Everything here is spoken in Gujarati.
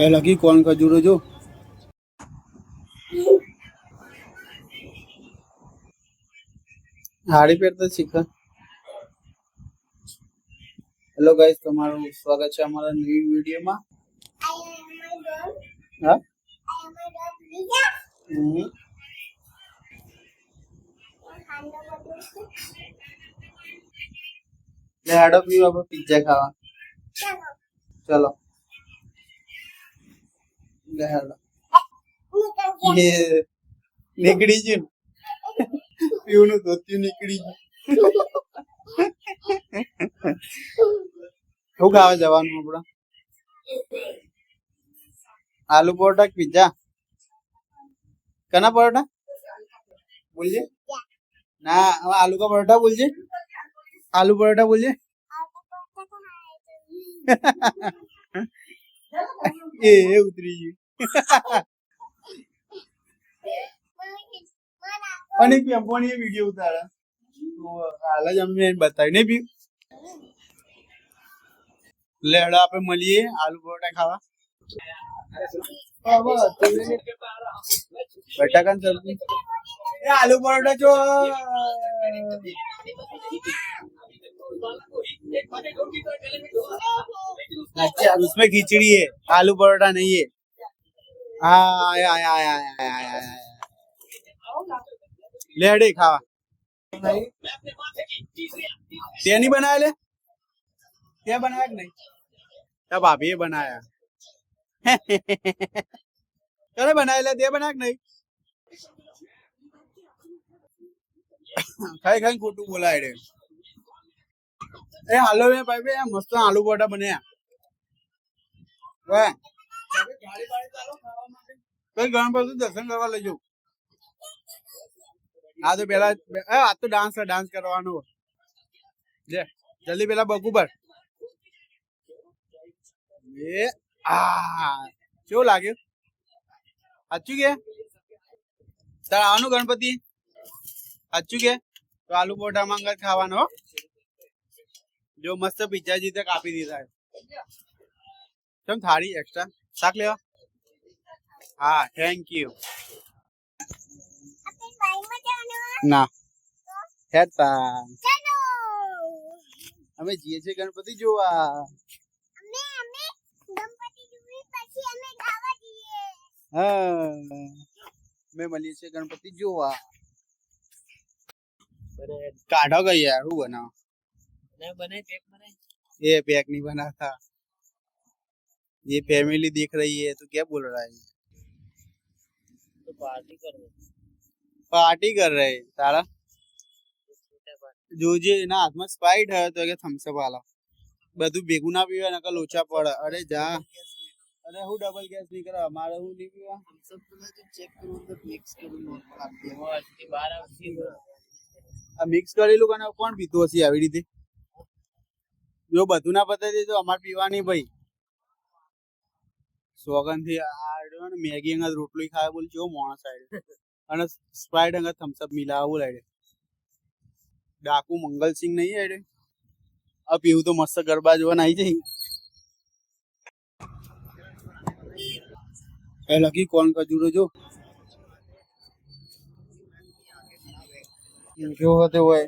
એ લખી કોણ ખજૂરો જો હાડી પહેરતા શીખા. હેલો ગાઈસ, તમારું સ્વાગત છે અમારા નવી વિડીયોમાં. હા લે હાડો પીવા આપણે પિઝા ખાવા. ચલો લે હાડો. એ નીકળી ગયું પીવાનું ધોત્યું નીકળી ગયું. શું ખાવા જવાનું આપડે? આલુ પરોઠા કે પિઝા? કના પરોઠા બોલજે. ના આलू का परोठा बोलजे. आलू परोठा बोलजे. એ ઉતરી ગયું. અને પેમ્પોની વિડિયો ઉતારા હાલ જ અમને બતાવી નહીં પીવું. લેડો આપણે મળીએ આલુ પરોઠા ખાવા. બટાકા સબ્જી आलू परोठा जो अच्छा उसमें खिचड़ी है, आलू परोठा नहीं है. हाँ आया आया आया आया आया आया ले हटे खावा. ते नहीं बनाया ले क्या बनाया कि नहीं? तब आप ये बनाया. क्या बनाया ले दे बनाया कि नहीं? खाई खाई खोटू बोला रे. ए हालो में भाई बे मस्त आलू परोठा बने वाह. कई गणपति दर्शन करवा ले जो. आ तो पहला आ तो डांस करवानो ले जल्दी पहला बगू पर ये क्यों लागे अच्छू के तार आनो गणपति अच्छू के तो आलू परोठा માંગા ખાવાનો જો મસ્ત પિઝા જીતે કાપી દીધા है. तुम थाली एक्स्ट्रा શાક લેવા. હા થેન્ક યુ. ના હેતા અમે જીએ છે ગણપતિ જોવા. હા મેં મળીએ છે ગણપતિ જોવા. काढ़ो गई यार वो बनाओ नहीं बने पैक बनाए. ये पैक नहीं बना था. ये फैमिली देख रही है तो क्या बोल रहा है? तो पार्टी कर रहे तारा જોજે એના હાથમાં સ્પ્રાઇટ હે તો કે થમ્સ અપ આલો. બધું ભેગું ના પીવા નકર લોચા પડે. અરે જા અરે હું ડબલ ગેસ નહીં કરવા મારે હું નહીં પીવા. થમ્સ અપ તો ચેક કરું તો મિક્સ કરું નોર્મલ આપી દે. આજથી 12 આવતી આ મિક્સ કરેલું કને કોણ પીતું હશે આવી રીતે? જો બધું ના પતાવી દે તો અમાર પીવાની ભાઈ સોગન થી આ મેગી અંગત રોટલી ખાય બોલ કેવો માણસ આડે અને સ્પ્રાઇટ અંગત થમ્સ અપ મિલાવું લાડે. ડાકુ મંગલસિંહ નહીં આડે આ પીવું તો મસ્ત ગરબા જોવા આવી જાય. એ લખી કોણ ખજૂરો જો जो होते हुए